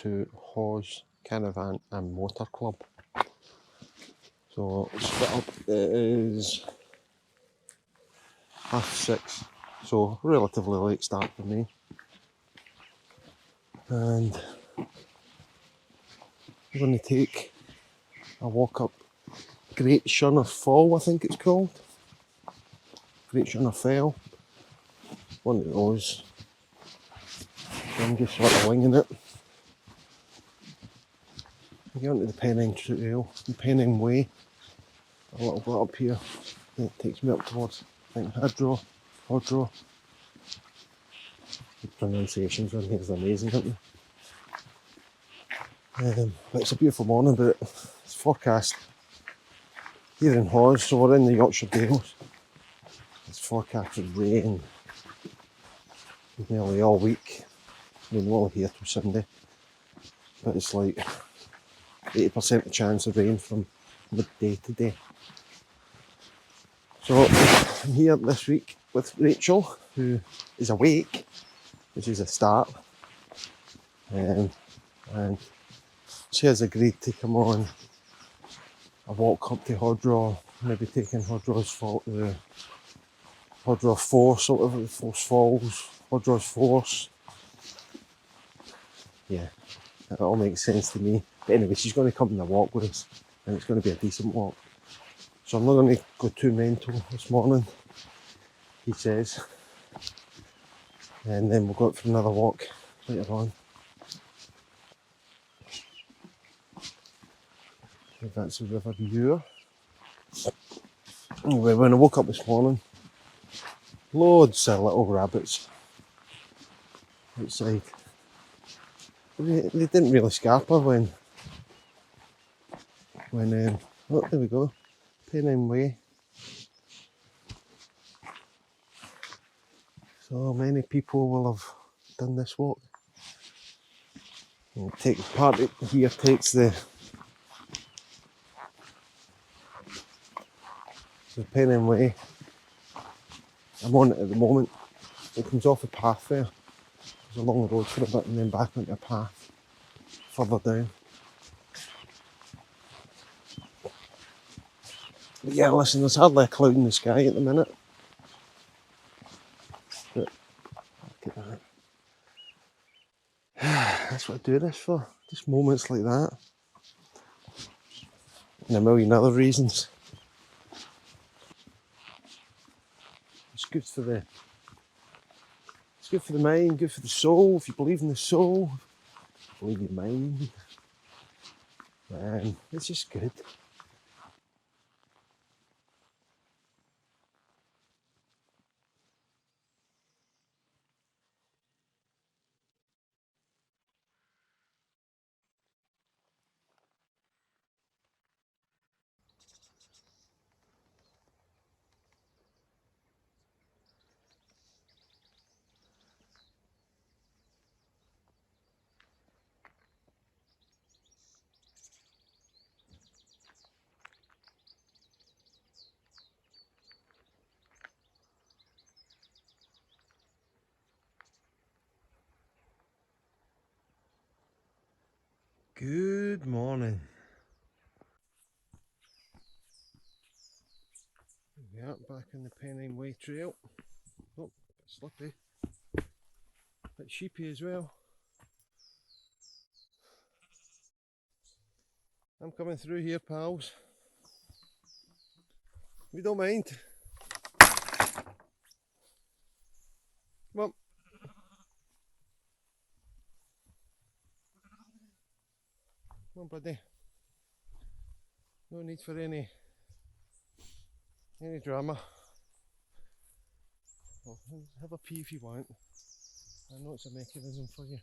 to Hawes Caravan and Motor Club. So it's split up. It is 6:30, so relatively late start for me. And I'm going to take a walk up Great Shunner Fall, I think it's called. Great Shunner Fell. One of those. I'm just sort of winging it. I get onto the Pennine Trail, the Pennine Way, a little bit up here. Then it takes me up towards, I think, Hardraw. The pronunciations on here is amazing, isn't it? But it's a beautiful morning, but it's forecast here in Hawes, so we're in the Yorkshire Dales. It's forecast with rain nearly all week. I mean, we're only here till Sunday, but it's like 80% chance of rain from midday to day. So I'm here this week with Rachel, who is awake, which is a start, and she has agreed to come on a walk up to Hardraw, maybe taking Hardraw's Hardraw Force, sort of, Force Falls, Hardraw's Force. Yeah, that all makes sense to me. But anyway, she's going to come on a walk with us, and it's going to be a decent walk. So I'm not going to go too mental this morning, he says. And then we'll go out for another walk later on. I think that's the River Ure. Anyway, when I woke up this morning, loads of little rabbits outside. They didn't really scarper when oh, there we go, Pennine Way. So many people will have done this walk. And part here takes the Pennine Way. I'm on it at the moment. It comes off a path there. It's along the road for a bit and then back onto a path further down. But yeah, listen, there's hardly a cloud in the sky at the minute. But look at that. That's what I do this for. Just moments like that. And a million other reasons. It's good for the mind, good for the soul. If you believe in the soul, believe in your mind. It's just good. Good morning. Here we are, back on the Pennine Way trail. Oh, a bit slippy. A bit sheepy as well. I'm coming through here, pals. We don't mind. Come on. Come on, buddy. No need for any drama. Well, have a pee if you want. I know it's a mechanism for you.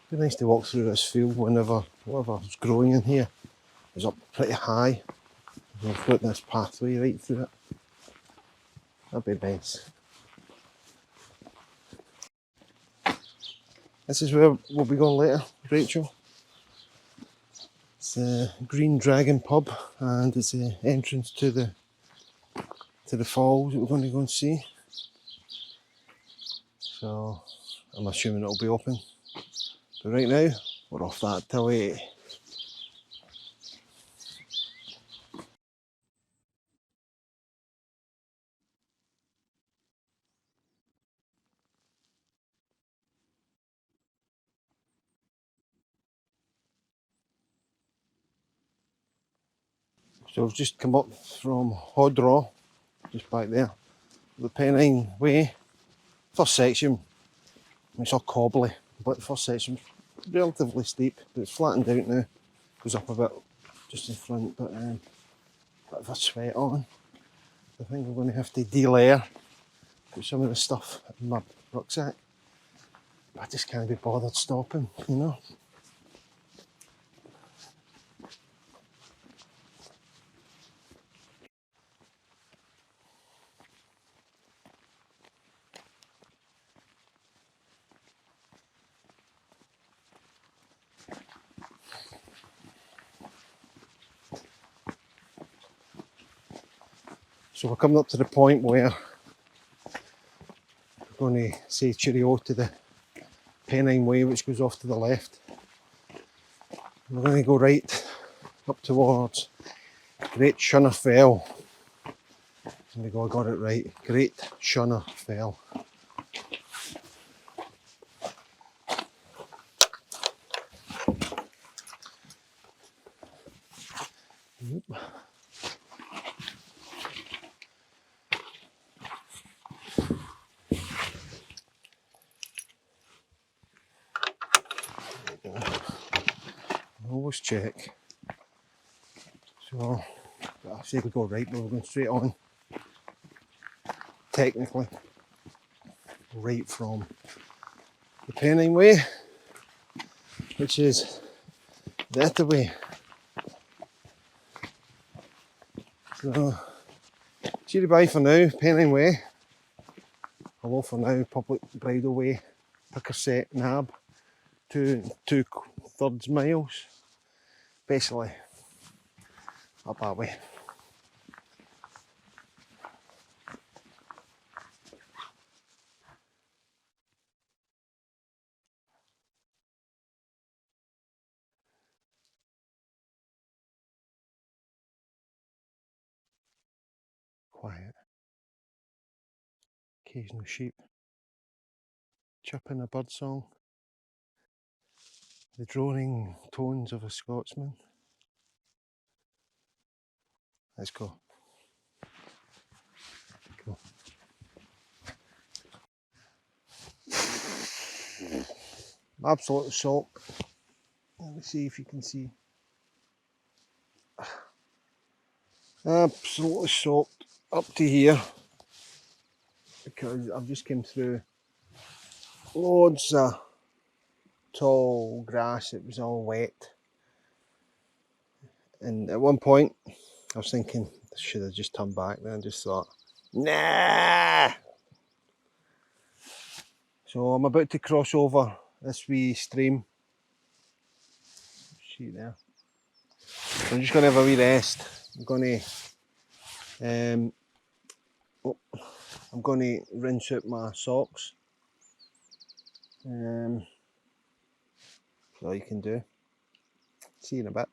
It'd be nice to walk through this field whatever's growing in here is up pretty high. And I've got this pathway right through it. That'd be nice. This is where we'll be going later, Rachel. It's the Green Dragon pub, and it's the entrance to the falls that we're going to go and see. So I'm assuming it'll be open. But right now, we're off that till 8. So we've just come up from Hardraw, just back there, the Pennine Way. First section, it's all cobbly, but the first section's relatively steep, but it's flattened out now. Goes up a bit just in front, but bit of a sweat on. I think I'm going to have to de-layer, put some of the stuff in my rucksack. But I just can't be bothered stopping, you know. So we're coming up to the point where we're going to say cheerio to the Pennine Way, which goes off to the left. And we're going to go right up towards Great Shunner Fell. There we go, I got it right. Great Shunner Fell. Yep. Always check. So I say we go right, but we're going straight on. Technically, right from the Pennine Way, which is that way. So, cheery bye for now, Pennine Way. Hello for now, Public Bridle Way, Pickerset, Nab, 2 2/3 miles. Basically, up that way. Quiet. Occasional sheep chirping a bird song. The droning tones of a Scotsman. Let's go. Go. Absolutely soaked. Let me see if you can see. Absolutely soaked up to here because I've just came through loads of tall grass. It was all wet, and at one point I was thinking I should have just turned back then. Just thought, nah. So I'm about to cross over this wee stream. See there. So I'm just going to have a wee rest. I'm going to rinse out my socks. That's all you can do. See you in a bit.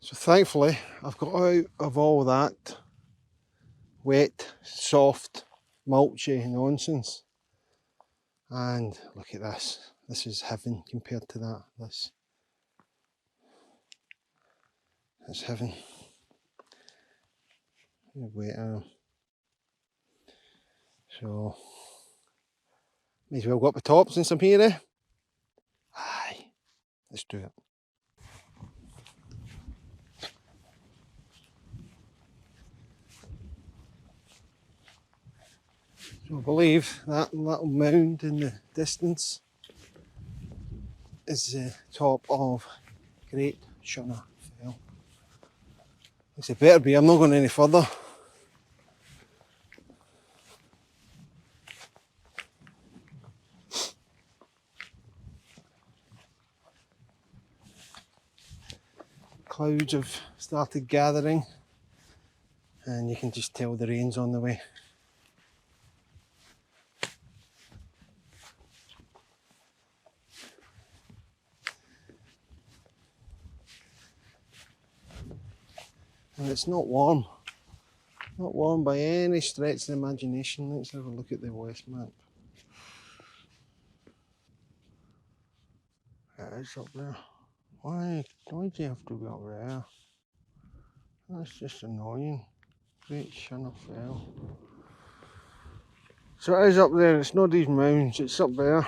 So thankfully I've got out of all that wet, soft, mulchy nonsense. And look at this. This is heaven compared to that. That's heaven. Wait, so may as well go up the top since I'm here, eh? Aye, let's do it. So I believe that little mound in the distance is the top of Great Shunner Fell. It better be, I'm not going any further. clouds have started gathering, and you can just tell the rain's on the way. And it's not warm. Not warm by any stretch of the imagination. Let's have a look at the west map. It is up there. Why do you have to be up there? That's just annoying. Great Shunner Fell. So it is up there, it's not these mounds, it's up there.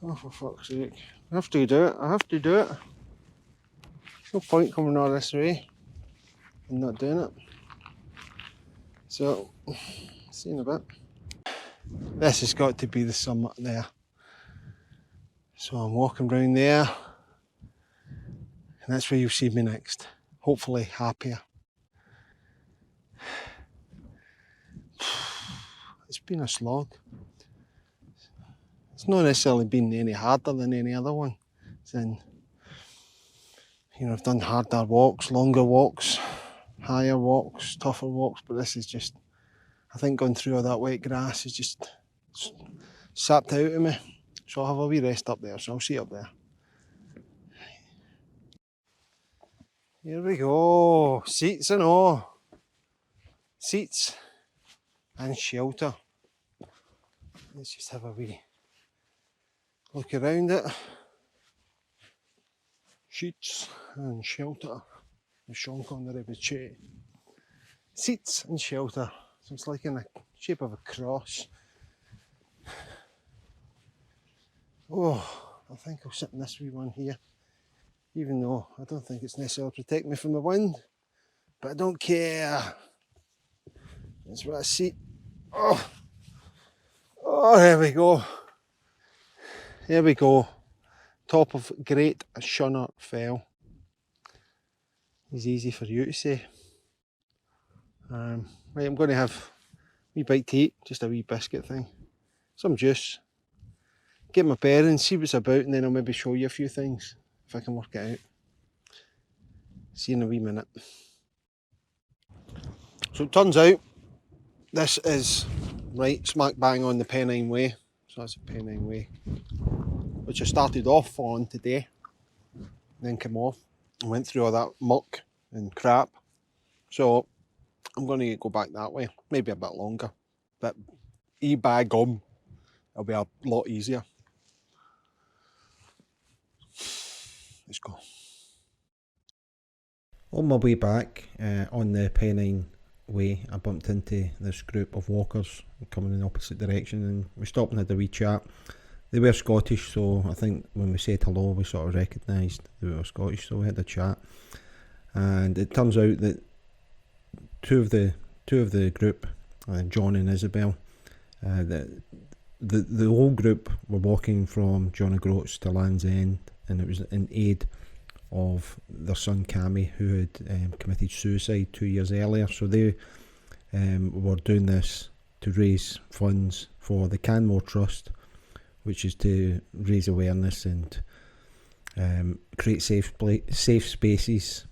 Oh, for fuck's sake. I have to do it, I have to do it. There's no point coming all this way and not doing it. So, see you in a bit. This has got to be the summit there. So I'm walking round there, and that's where you'll see me next. Hopefully happier. It's been a slog. It's not necessarily been any harder than any other one. Then, I've done harder walks, longer walks, higher walks, tougher walks, but this is just, I think going through all that wet grass is just sapped out of me. So I'll have a wee rest up there, so I'll see you up there. Here we go, seats and all. Seats and shelter. Let's just have a wee look around it. Sheets and shelter. The shonk on the ribbit. Seats and shelter. So it's like in the shape of a cross. Oh, I think I'll sit in this wee one here. Even though I don't think it's necessarily protect me from the wind. But I don't care. That's what I see. Oh, there we go. There we go. Top of Great Shunner Fell. It's easy for you to say. Right, I'm going to have a wee bite to eat, just a wee biscuit thing. Some juice. Get my bearings, see what's about, and then I'll maybe show you a few things, if I can work it out. See you in a wee minute. So it turns out, this is right smack bang on the Pennine Way. So that's the Pennine Way, which I started off on today, then came off and went through all that muck and crap. So I'm going to go back that way, maybe a bit longer, but by gum, it'll be a lot easier. Let's go. On my way back on the Pennine Way, I bumped into this group of walkers coming in the opposite direction, and we stopped and had a wee chat. They were Scottish, so I think when we said hello, we sort of recognised they were Scottish, so we had a chat. And it turns out that two of the group, John and Isabel, the whole group were walking from John O'Groats to Land's End, and it was in aid of their son Cammy, who had committed suicide 2 years earlier. So they were doing this to raise funds for the Canmore Trust, which is to raise awareness and create safe spaces,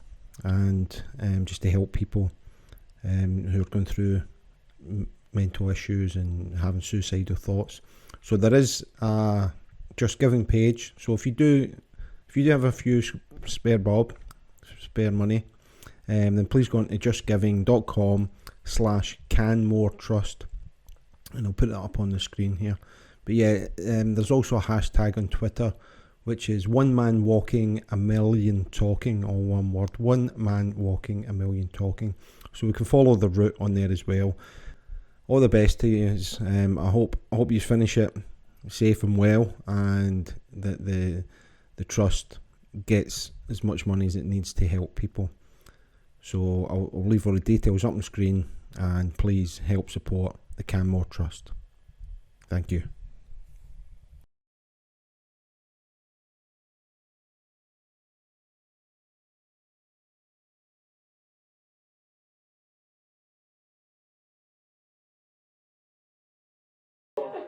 and just to help people who are going through mental issues and having suicidal thoughts. So there is a Just Giving page. So if you do have a few spare money, then please go on to justgiving.com/CanmoreTrust, and I'll put it up on the screen here. But yeah, there's also a hashtag on Twitter, which is one man walking a million talking, all one word, one man walking a million talking. So we can follow the route on there as well. All the best to you. I hope you finish it safe and well, and that the trust gets as much money as it needs to help people. So I'll leave all the details up on screen, and please help support the Canmore Trust. Thank you.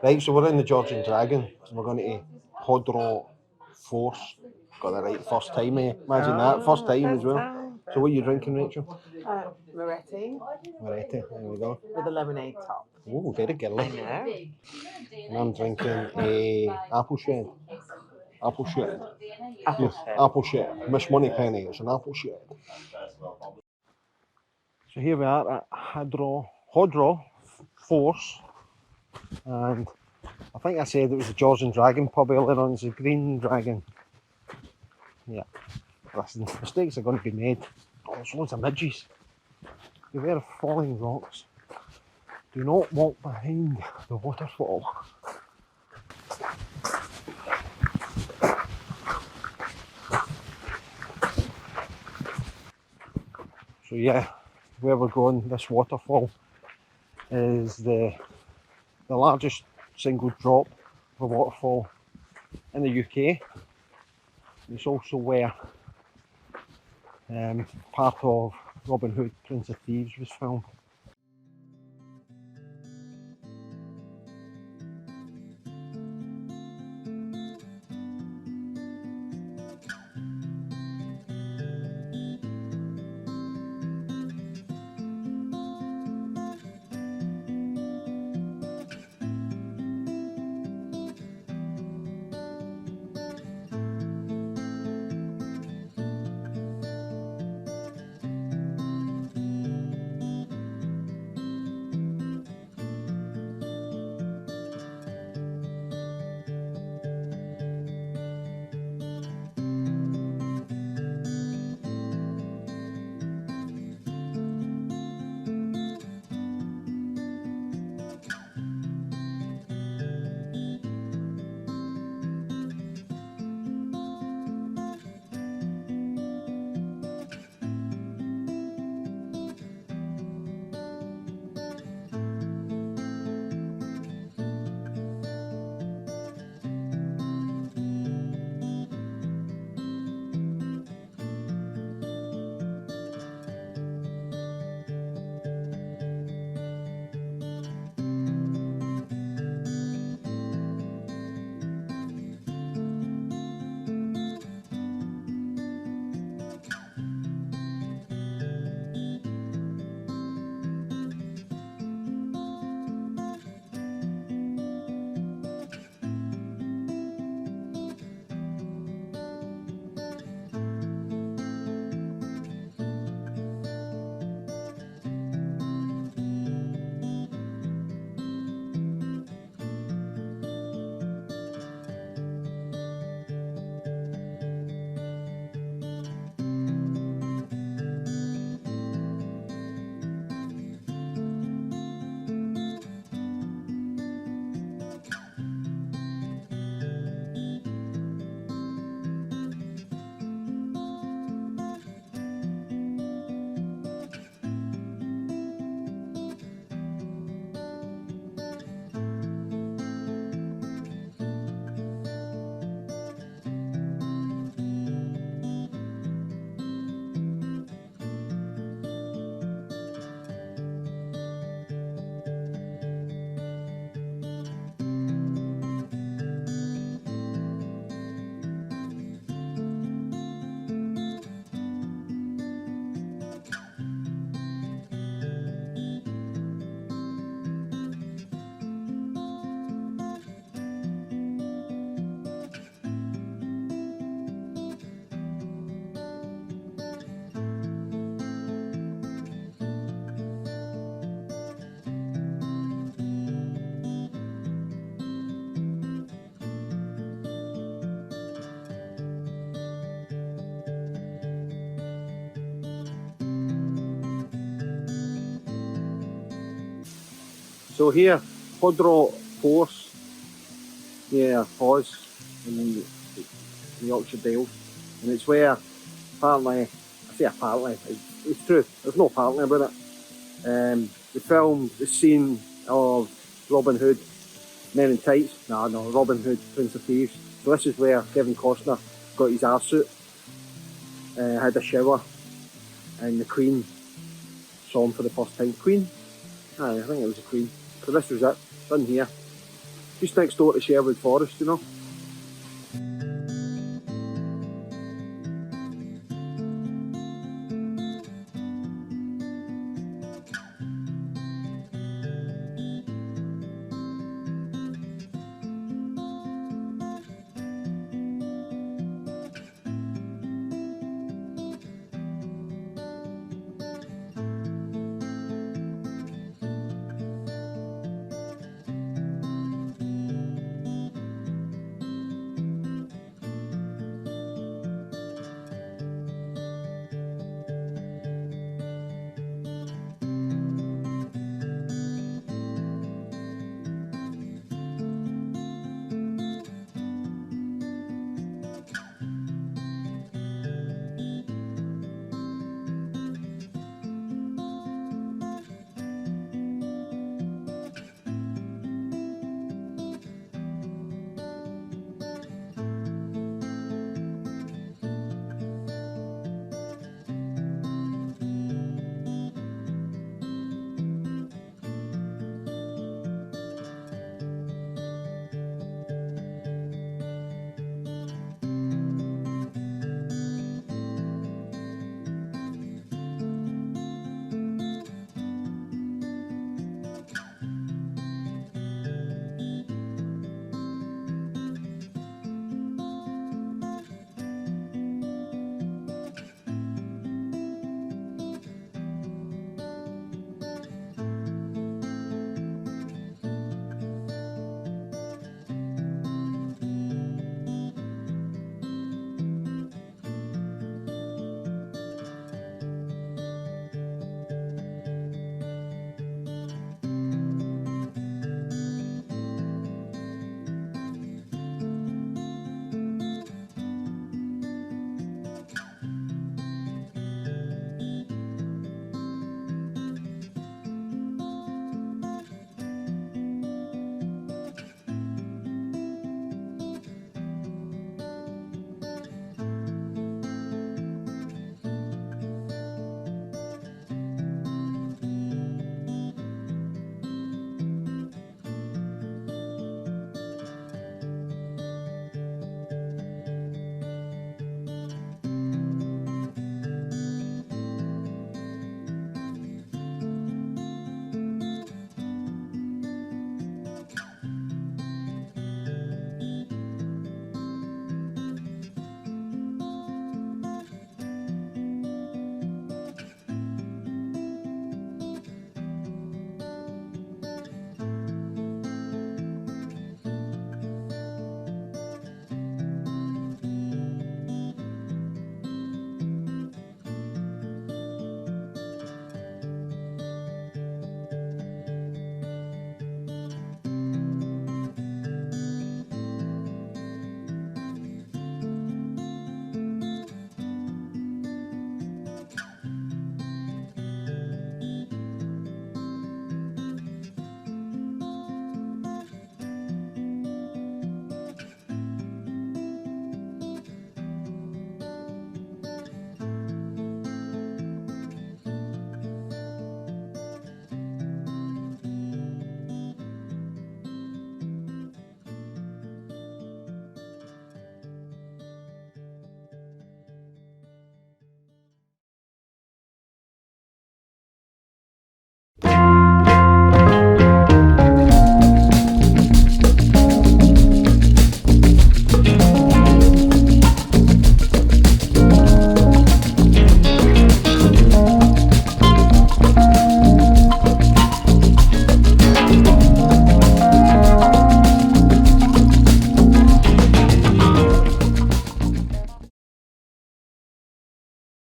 Right, so we're in the Georgian Dragon, and we're going to Hardraw Force. Got that right first time, eh? Imagine that, first time as well. Time. So what are you drinking, Rachel? Moretti Moretti, there we go. with a lemonade top. Oh, very girly. I know. And I'm drinking a apple shed. Apple shed. Apple Yes, shed. apple shed. Miss Money Penny, it's an apple shed. So here we are at Hardraw Force, and I think I said it was the Jaws and Dragon pub earlier on. It's a Green Dragon. Yeah, listen, mistakes are going to be made. Oh, there's loads of midges. Beware of falling rocks. Do not walk behind the waterfall. So yeah, where we're going, this waterfall is the largest single drop of a waterfall in the UK. It's also where part of Robin Hood, Prince of Thieves was filmed. So here, Hardraw Force, near Hawes in the Yorkshire Dales, and it's where apparently, I say apparently, it's true, there's no apparently about it, they filmed the scene of Robin Hood, Men in Tights, no, Robin Hood, Prince of Thieves. So this is where Kevin Costner got his arse suit, had a shower, and the Queen saw him for the first time. Queen? Aye, I think it was the Queen. So this was it, done here. Just next door to Sherwood Forest, you know.